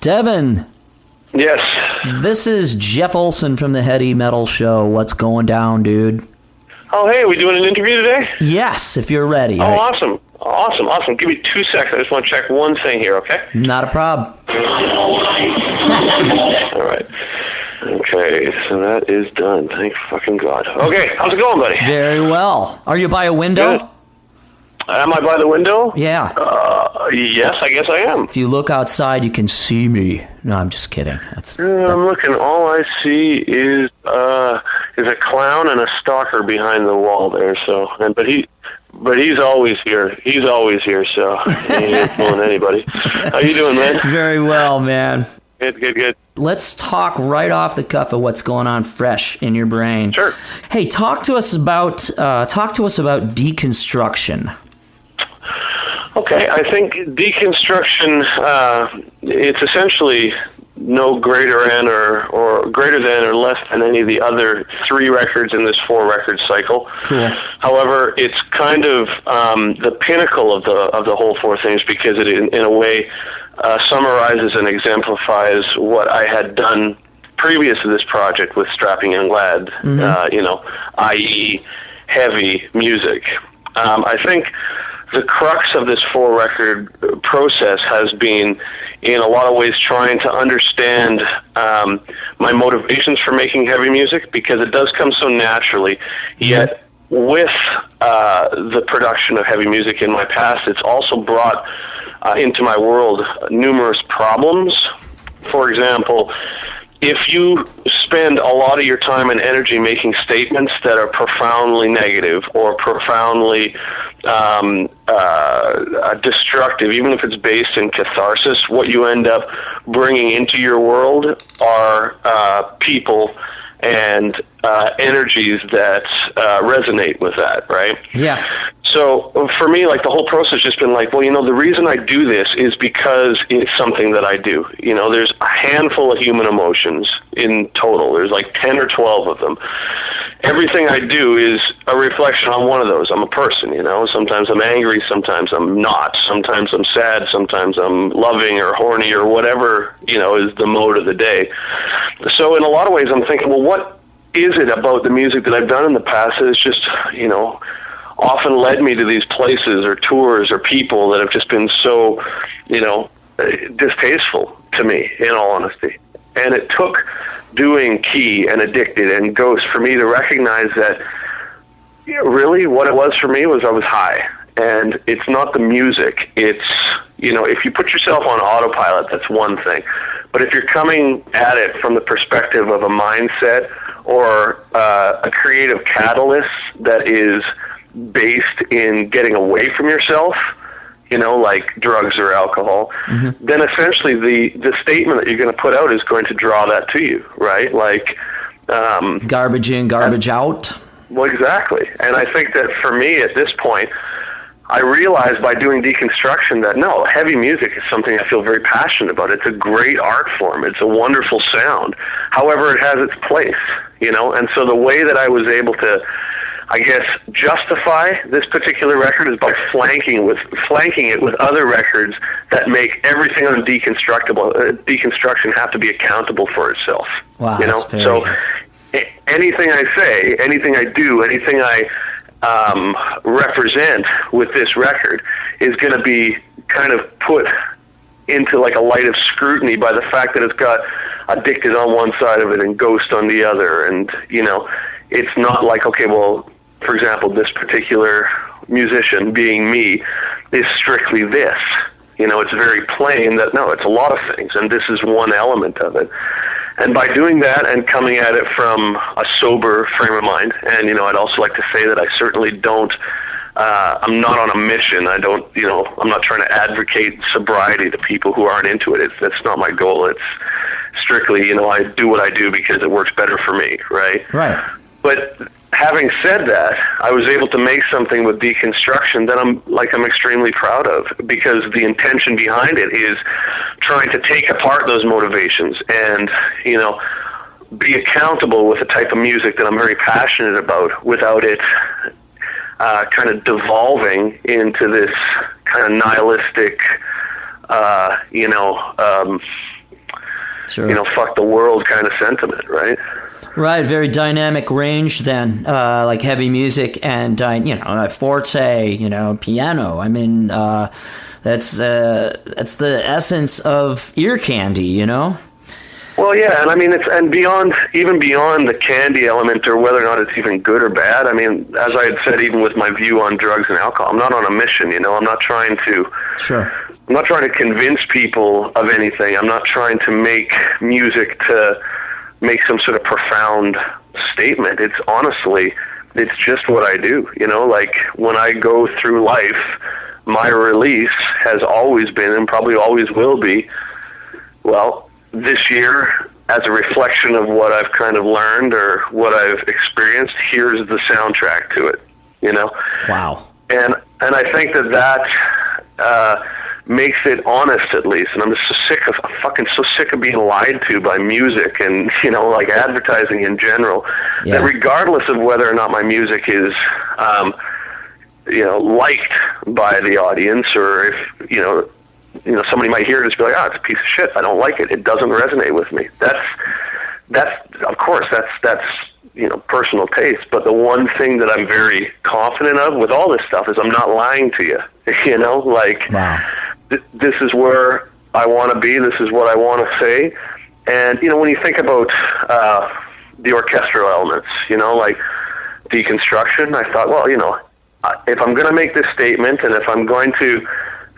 Devin. Yes. This is Jeff Olson from the Heady Metal Show. What's going down, dude? Oh, hey, are we doing an interview today? Yes, if you're ready. Oh, awesome. Awesome. Give me 2 seconds. I just want to check one thing here, okay? Not a problem. All right. Okay, so that is done. Thank fucking God. Okay, how's it going, buddy? Very well. Are you by a window? Good. Am I by the window? Yeah. Yes, I guess I am. If you look outside, you can see me. No, I'm just kidding. I'm looking. All I see is a clown and a stalker behind the wall there. So, but he's always here. He's always here. So he ain't fooling anybody. How you doing, man? Very well, man. Good. Let's talk right off the cuff of what's going on fresh in your brain. Sure. Hey, talk to us about deconstruction. Okay, I think deconstruction, it's essentially no greater than or greater than or less than any of the other 3 records in this 4-record cycle. Cool. However, it's kind of the pinnacle of the whole 4 things because it, in a way, summarizes and exemplifies what I had done previous to this project with Strapping Young Lad, i.e. heavy music. I think the crux of this 4-record process has been, in a lot of ways, trying to understand my motivations for making heavy music, because it does come so naturally. Yet, with the production of heavy music in my past, it's also brought into my world numerous problems. For example, if you spend a lot of your time and energy making statements that are profoundly negative or profoundly destructive, even if it's based in catharsis, what you end up bringing into your world are people and energies that resonate with that, right? Yeah. So for me, like, the whole process has just been like, well, the reason I do this is because it's something that I do. There's a handful of human emotions in total. There's like 10 or 12 of them. Everything I do is a reflection on one of those. I'm a person, Sometimes I'm angry, sometimes I'm not. Sometimes I'm sad, sometimes I'm loving or horny or whatever, is the mode of the day. So in a lot of ways, I'm thinking, well, what is it about the music that I've done in the past that has just, often led me to these places or tours or people that have just been so, distasteful to me, in all honesty. And it took doing Key and Addicted and Ghost for me to recognize that really what it was for me was I was high. And it's not the music. It's, if you put yourself on autopilot, that's one thing. But if you're coming at it from the perspective of a mindset or a creative catalyst that is based in getting away from yourself, like drugs or alcohol, then essentially the statement that you're going to put out is going to draw that to you, right? Like garbage in, garbage out. Well, exactly. And I think that for me at this point, I realized by doing deconstruction that no, heavy music is something I feel very passionate about. It's a great art form. It's a wonderful sound. However, it has its place, and so the way that I was able to, I guess, justify this particular record is by flanking it with other records that make everything on deconstruction have to be accountable for itself. Wow, that's very... So anything I say, anything I do, anything I represent with this record is going to be kind of put into like a light of scrutiny by the fact that it's got Addicted on one side of it and Ghost on the other, and it's not like, okay, well, for example, this particular musician, being me, is strictly this. It's very plain that, no, it's a lot of things, and this is one element of it. And by doing that and coming at it from a sober frame of mind, and, I'd also like to say that I certainly don't, I'm not on a mission. I don't, I'm not trying to advocate sobriety to people who aren't into it. That's not my goal. It's strictly, I do what I do because it works better for me, right? Right. But having said that, I was able to make something with deconstruction that I'm extremely proud of, because the intention behind it is trying to take apart those motivations and, be accountable with the type of music that I'm very passionate about without it kind of devolving into this kind of nihilistic, Sure. fuck the world kind of sentiment, right? Right, very dynamic range then, like heavy music and, forte, piano. I mean, that's the essence of ear candy, Well, yeah, and I mean, even beyond the candy element or whether or not it's even good or bad. I mean, as I had said, even with my view on drugs and alcohol, I'm not on a mission, I'm not trying to... Sure. I'm not trying to convince people of anything. I'm not trying to make music to make some sort of profound statement. It's just what I do. Like when I go through life, my release has always been and probably always will be, well, this year, as a reflection of what I've kind of learned or what I've experienced, here's the soundtrack to it, Wow. And I think that makes it honest, at least. And I'm just so sick of being lied to by music and, like advertising in general, that regardless of whether or not my music is, liked by the audience, or if, somebody might hear it and just be like, it's a piece of shit. I don't like it. It doesn't resonate with me. That's of course, that's personal taste. But the one thing that I'm very confident of with all this stuff is I'm not lying to you. Wow. This is where I want to be. This is what I want to say. And, when you think about the orchestral elements, like deconstruction, I thought, well, if I'm going to make this statement and if I'm going to,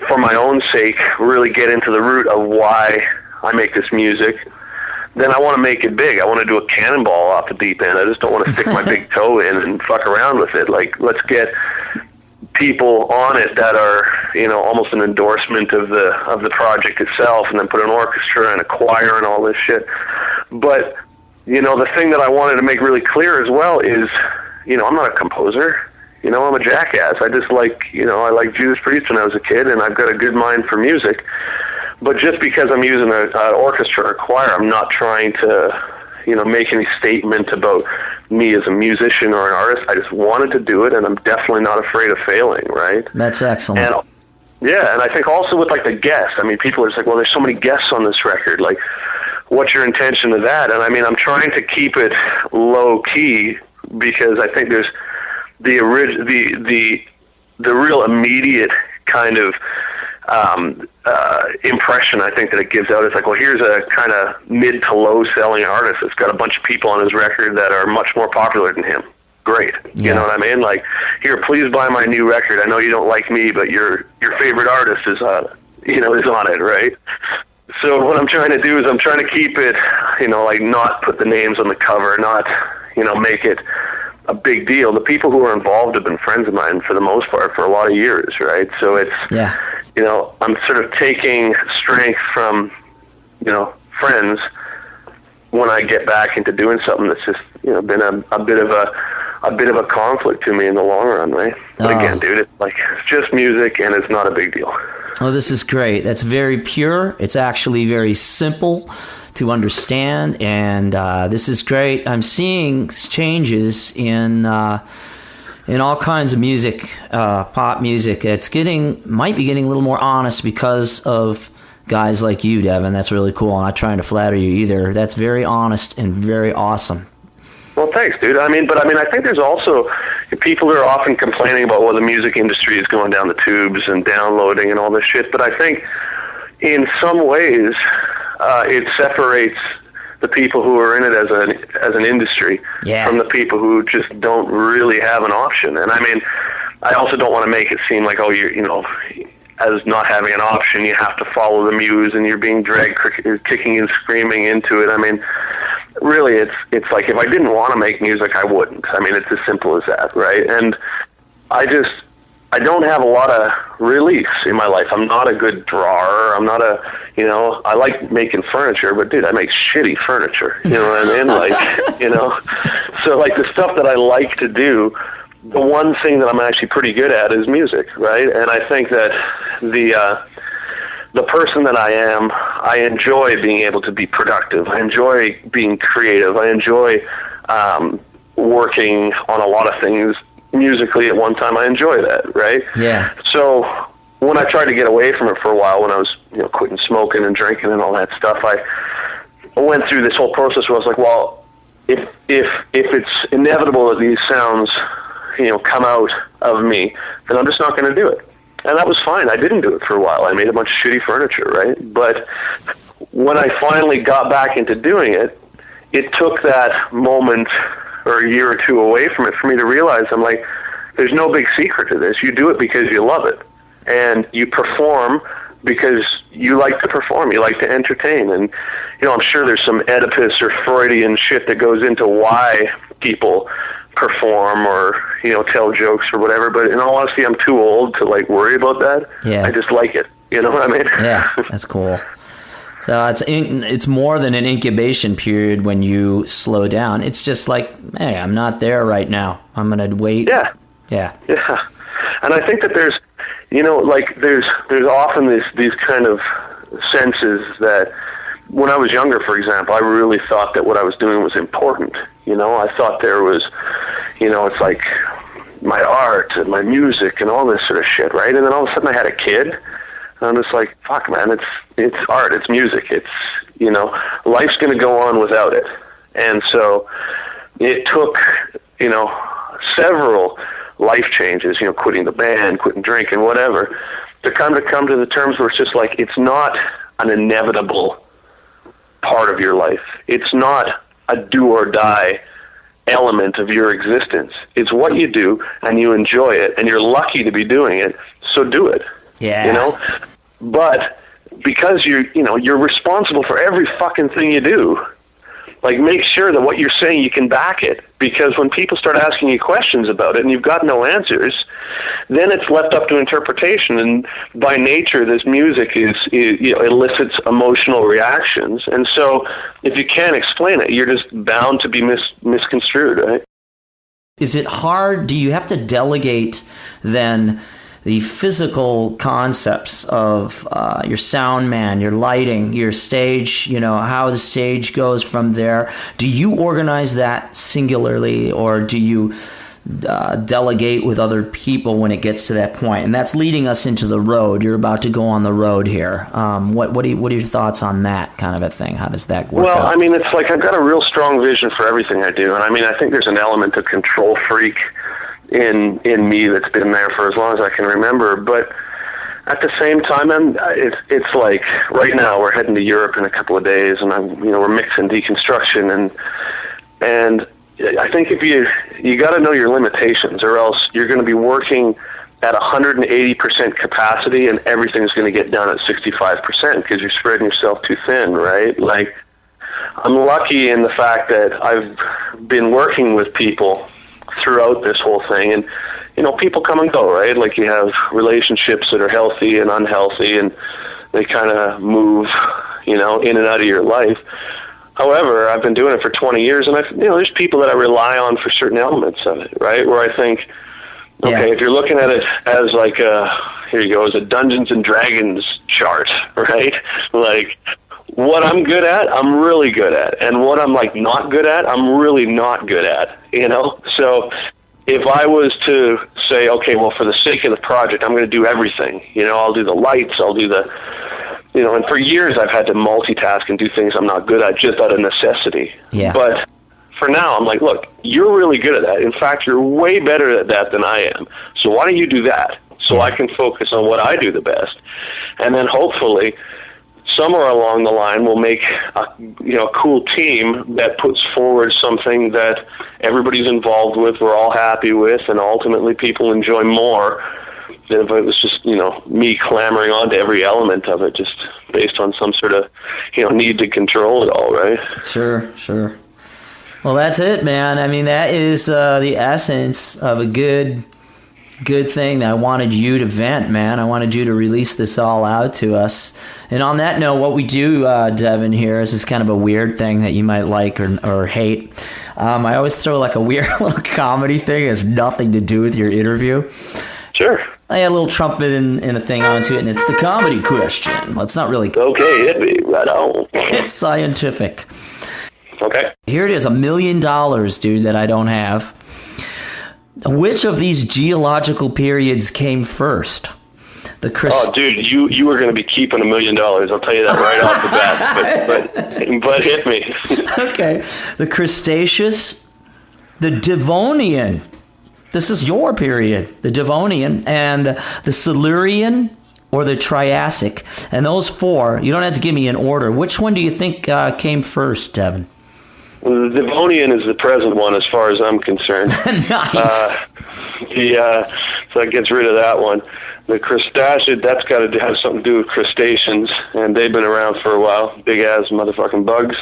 for my own sake, really get into the root of why I make this music, then I want to make it big. I want to do a cannonball off the deep end. I just don't want to stick my big toe in and fuck around with it. Like, let's get people on it that are, almost an endorsement of the project itself, and then put an orchestra and a choir and all this shit. But, the thing that I wanted to make really clear as well is, I'm not a composer. I'm a jackass. I just I like Judas Priest when I was a kid, and I've got a good mind for music. But just because I'm using an orchestra or choir, I'm not trying to, make any statement about me as a musician or an artist. I just wanted to do it, and I'm definitely not afraid of failing, right? That's excellent. And I think also with, the guests, I mean, people are just like, well, there's so many guests on this record. Like, what's your intention of that? And, I mean, I'm trying to keep it low-key because I think there's the real immediate kind of impression I think that it gives out. It's like, well, here's a kind of mid to low selling artist that's got a bunch of people on his record that are much more popular than him. Great. You know what I mean? Like, here, please buy my new record. I know you don't like me, but your favorite artist is on it, right? So what I'm trying to do is I'm trying to keep it, not put the names on the cover, not, make it a big deal. The people who are involved have been friends of mine for the most part for a lot of years, right? So it's, I'm sort of taking strength from, friends when I get back into doing something that's just, been a bit of a conflict to me in the long run, right? But again, dude, it's just music and it's not a big deal. Oh, this is great. That's very pure. It's actually very simple to understand, and this is great. I'm seeing changes in all kinds of music, pop music. Might be getting a little more honest because of guys like you, Devin. That's really cool. I'm not trying to flatter you either. That's very honest and very awesome. Well, thanks, dude. I think there's also people who are often complaining about, well, the music industry is going down the tubes and downloading and all this shit. But I think in some ways it separates the people who are in it as an industry from the people who just don't really have an option. And I mean, I also don't want to make it seem like, oh, as not having an option, you have to follow the muse and you're being dragged kicking and screaming into it. I mean, really, it's like, if I didn't want to make music, I wouldn't. I mean, it's as simple as that, right? And I don't have a lot of release in my life. I'm not a good drawer. I'm not I like making furniture, but dude, I make shitty furniture. You know what I mean? Like, so like the stuff that I like to do, the one thing that I'm actually pretty good at is music, right? And I think that the person that I am, I enjoy being able to be productive. I enjoy being creative. I enjoy working on a lot of things musically at one time. I enjoy that, right? Yeah. So when I tried to get away from it for a while, when I was quitting smoking and drinking and all that stuff, went through this whole process where I was like, well, if it's inevitable that these sounds, come out of me, then I'm just not going to do it. And that was fine. I didn't do it for a while. I made a bunch of shitty furniture, right? But when I finally got back into doing it, it took that moment or a year or two away from it for me to realize, I'm like, there's no big secret to this. You do it because you love it. And you perform because you like to perform. You like to entertain. And, I'm sure there's some Oedipus or Freudian shit that goes into why people perform or, tell jokes or whatever. But in all honesty, I'm too old to, worry about that. Yeah. I just like it. You know what I mean? Yeah, that's cool. So it's more than an incubation period when you slow down. It's just like, hey, I'm not there right now. I'm going to wait. Yeah. Yeah. Yeah. And I think that there's, there's often these kind of senses that when I was younger, for example, I really thought that what I was doing was important. I thought there was, it's like my art and my music and all this sort of shit, right? And then all of a sudden I had a kid, and I'm just like, fuck, man, it's art, it's music, it's, life's going to go on without it. And so it took, several life changes, quitting the band, quitting drinking, whatever, to come to the terms where it's just like, it's not an inevitable part of your life. It's not a do or die element of your existence. It's what you do, and you enjoy it, and you're lucky to be doing it, so do it. Yeah. But because you're responsible for every fucking thing you do, make sure that what you're saying, you can back it. Because when people start asking you questions about it and you've got no answers, then it's left up to interpretation. And by nature, this music elicits emotional reactions. And so if you can't explain it, you're just bound to be misconstrued, right? Is it hard? Do you have to delegate then the physical concepts of your sound man, your lighting, your stage, how the stage goes from there? Do you organize that singularly, or do you delegate with other people when it gets to that point? And that's leading us into the road. You're about to go on the road here. What are your thoughts on that kind of a thing? How does that work out? Well, it's like I've got a real strong vision for everything I do. And I think there's an element of control freak in me that's been there for as long as I can remember. But at the same time, it's like right now we're heading to Europe in a couple of days, and we're mixing deconstruction, and I think if you got to know your limitations, or else you're going to be working at 180% capacity, and everything's going to get done at 65% because you're spreading yourself too thin, right? I'm lucky in the fact that I've been working with people throughout this whole thing, and people come and go, right? You have relationships that are healthy and unhealthy, and they kind of move in and out of your life. However, I've been doing it for 20 years, and there's people that I rely on for certain elements of it, right? Where I think, okay, if you're looking at it as here you go, as a Dungeons and Dragons chart, right? What I'm good at, I'm really good at. And what I'm not good at, I'm really not good at, So if I was to say, okay, well, for the sake of the project, I'm going to do everything. I'll do the lights, I'll do the, and for years I've had to multitask and do things I'm not good at just out of necessity. Yeah. But for now, I'm like, look, you're really good at that. In fact, you're way better at that than I am. So why don't you do that? So I can focus on what I do the best. And then hopefully somewhere along the line we'll make a cool team that puts forward something that everybody's involved with, we're all happy with, and ultimately people enjoy more than if it was just, me clamoring onto every element of it, just based on some sort of, need to control it all, right? Sure. Well, that's it, man. That is the essence of a good thing that I wanted you to vent, man. I wanted you to release this all out to us. And on that note, what we do, Devin, here is this kind of a weird thing that you might like or hate. I always throw a weird little comedy thing that has nothing to do with your interview. Sure. I had a little trumpet and a thing onto it, and it's the comedy question. Well, it's not really... Okay, hit me. Right on. It's scientific. Okay. Here it is, $1 million, dude, that I don't have. Which of these geological periods came first? Oh, dude, you were going to be keeping $1 million. I'll tell you that right off the bat. But hit me. Okay. The Cretaceous, the Devonian. This is your period. The Devonian and the Silurian or the Triassic. And those four, you don't have to give me an order. Which one do you think came first, Devin? Well, the Devonian is the present one as far as I'm concerned. Nice. So that gets rid of that one. The Cretaceous, that's got to have something to do with crustaceans, and they've been around for a while. Big-ass motherfucking bugs.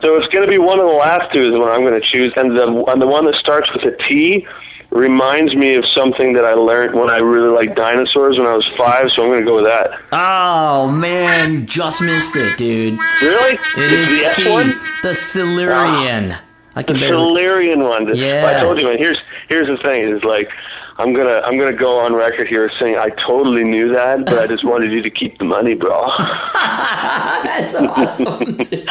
So it's going to be one of the last two is the one I'm going to choose. And the one that starts with a T reminds me of something that I learned when I really liked dinosaurs when I was 5, so I'm going to go with that. Oh, man, you just missed it, dude. Really? It is the C, S one? the Silurian. The Silurian one. Yeah. I told you, man, here's the thing, is like, I'm gonna go on record here saying I totally knew that, but I just wanted you to keep the money, bro. That's awesome, dude.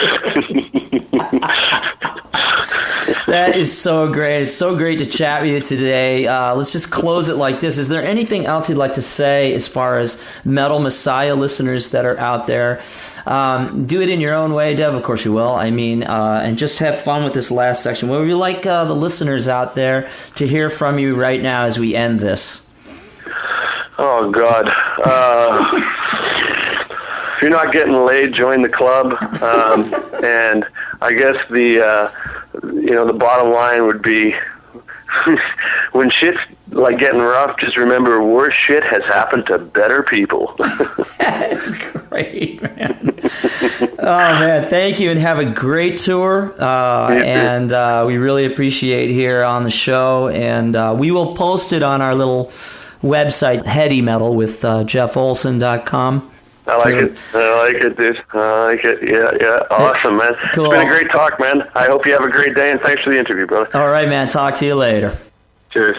That is so great. It's so great to chat with you today. Let's just close it like this. Is there anything else you'd like to say as far as Metal Messiah listeners that are out there? Do it in your own way, Dev. Of course you will. I mean, and just have fun with this last section. What would you like the listeners out there to hear from you right now as we end this? Oh, God. If you're not getting laid, join the club. And I guess the bottom line would be when shit's like getting rough, just remember worse shit has happened to better people. That's great, man. Oh, man, thank you, and have a great tour. And we really appreciate here on the show. And we will post it on our little website, Heady Metal, with JeffOlson.com. I like it, dude. I like it. Yeah. Awesome, man. Cool. It's been a great talk, man. I hope you have a great day, and thanks for the interview, brother. All right, man. Talk to you later. Cheers.